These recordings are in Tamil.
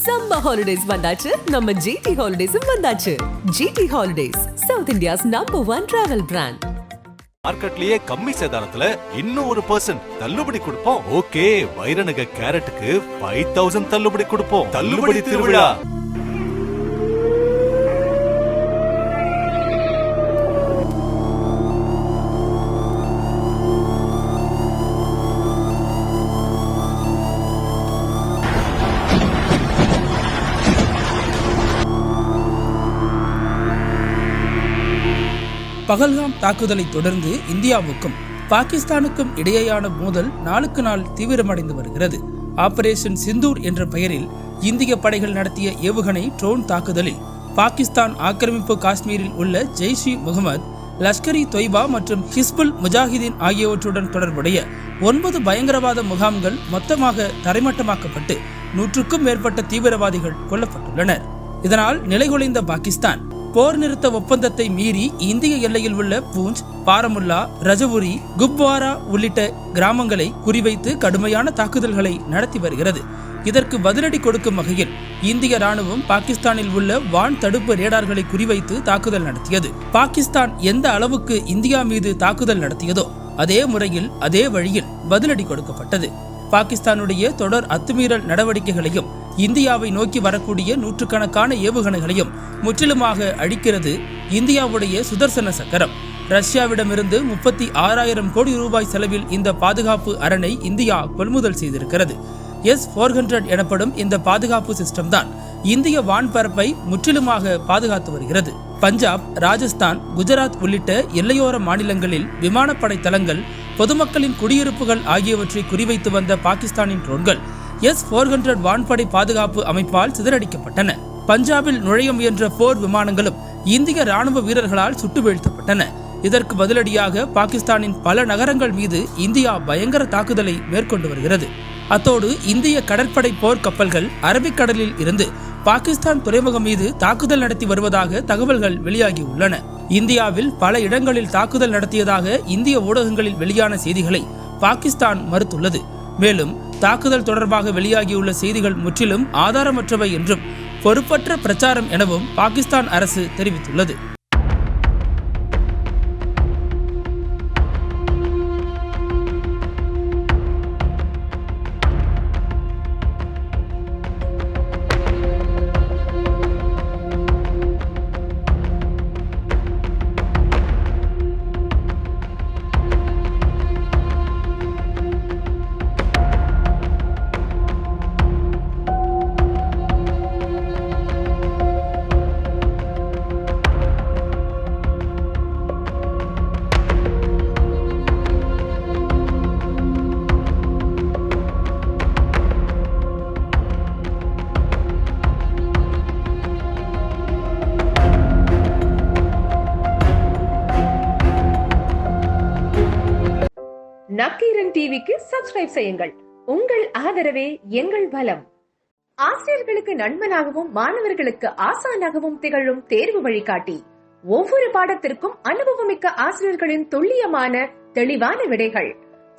சம்மர் ஹாலிடேஸ் வந்தாச்சு, நம்ம ஜிடி ஹாலிடேஸும் வந்தாச்சு. GT holidays, south India's number 1 travel brand. மார்க்கெட்லயே கம்மி சேதாரத்துல இன்னும் 1% தள்ளுபடி கொடுப்போம். ஓகே, வைரநக கேரட்டுக்கு 5000 தள்ளுபடி கொடுப்போம். தள்ளுபடி திருவிழா. பகல்காம் தாக்குதலை தொடர்ந்து இந்தியாவுக்கும் பாகிஸ்தானுக்கும் இடையேயான மோதல் நாளுக்கு நாள் தீவிரமடைந்து வருகிறது. ஆபரேஷன் சிந்தூர் என்ற பெயரில் இந்திய படைகள் நடத்திய ஏவுகணை ட்ரோன் தாக்குதலில் பாகிஸ்தான் ஆக்கிரமிப்பு காஷ்மீரில் உள்ள ஜெய்ஷ்-இ முகமது, லஷ்கர்-இ தொய்பா மற்றும் ஹிஸ்புல் முஜாஹிதீன் ஆகியவற்றுடன் தொடர்புடைய 9 பயங்கரவாத முகாம்கள் மொத்தமாக தரைமட்டமாக்கப்பட்டு 100க்கும் மேற்பட்ட தீவிரவாதிகள் கொல்லப்பட்டுள்ளனர். இதனால் நிலைகுலைந்த பாகிஸ்தான் போர் நிறுத்த ஒப்பந்தத்தை மீறி இந்திய எல்லையில் உள்ள பூஞ்ச், பாரமுல்லா, ரஜவுரி, குப்வாரா உள்ளிட்ட கிராமங்களை குறிவைத்து கடுமையான தாக்குதல்களை நடத்தி வருகிறது. இதற்கு பதிலடி கொடுக்கும் வகையில் இந்திய ராணுவம் பாகிஸ்தானில் உள்ள வான் தடுப்பு ரேடார்களை குறிவைத்து தாக்குதல் நடத்தியது. பாகிஸ்தான் எந்த அளவுக்கு இந்தியா மீது தாக்குதல் நடத்தியதோ அதே முறையில் அதே வழியில் பதிலடி கொடுக்கப்பட்டது. பாகிஸ்தானுடைய தொடர் அத்துமீறல் நடவடிக்கைகளையும் இந்தியாவை நோக்கி வரக்கூடிய நூற்றுக்கணக்கான ஏவுகணைகளையும் முற்றிலுமாக அழிக்கிறது இந்தியாவுடைய சுதர்சன சக்கரம். ரஷ்யாவிடமிருந்து 36,000 கோடி ரூபாய் செலவில் இந்த பாதுகாப்பு அரணை இந்தியா கொள்முதல் செய்திருக்கிறது. S-400 எனப்படும் இந்த பாதுகாப்பு சிஸ்டம் தான் இந்திய வான்பரப்பை முற்றிலுமாக பாதுகாத்து வருகிறது. பஞ்சாப், ராஜஸ்தான், குஜராத் உள்ளிட்ட எல்லையோர மாநிலங்களில் விமானப்படை தளங்கள், பொதுமக்களின் குடியிருப்புகள் ஆகியவற்றை குறிவைத்து வந்த பாகிஸ்தானின் ட்ரோன்கள் S-400 வான்படை பாதுகாப்பு அமைப்பால் சிதறடிக்கப்பட்டன. பஞ்சாபில் நுழைய முயன்ற போர் விமானங்களும் இந்திய ராணுவ வீரர்களால் சுட்டு வீழ்த்தப்பட்டன. இதற்கு பதிலடியாக பாகிஸ்தானின் பல நகரங்கள் மீது இந்தியா பயங்கர தாக்குதலை மேற்கொண்டு வருகிறது. அத்தோடு இந்திய கடற்படை போர் கப்பல்கள் அரபிக்கடலில் இருந்து பாகிஸ்தான் துறைமுகம் மீது தாக்குதல் நடத்தி வருவதாக தகவல்கள் வெளியாகியுள்ளன. இந்தியாவில் பல இடங்களில் தாக்குதல் நடத்தியதாக இந்திய ஊடகங்களில் வெளியான செய்திகளை பாகிஸ்தான் மறுத்துள்ளது. மேலும் தாக்குதல் தொடர்பாக வெளியாகியுள்ள செய்திகள் முற்றிலும் ஆதாரமற்றவை என்றும் பொறுப்பற்ற பிரச்சாரம் எனவும் பாகிஸ்தான் அரசு தெரிவித்துள்ளது. நக்கீரன் டிவிக்கு சப்ஸ்கிரைப் செய்யுங்கள். உங்கள் ஆதரவே எங்கள் பலம். ஆசிரியர்களுக்கு நண்பனாகவும் மாணவர்களுக்கு ஆசானாகவும் திகழும் தேர்வு வழிகாட்டி. ஒவ்வொரு பாடத்திற்கும் அனுபவமிக்க ஆசிரியர்களின் துல்லியமான தெளிவான விடைகள்.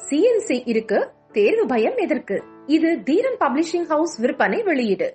CNC இருக்கு, தேர்வு பயம் எதற்கு? இது தீரன் பப்ளிஷிங் ஹவுஸ் விற்பனை வெளியீடு.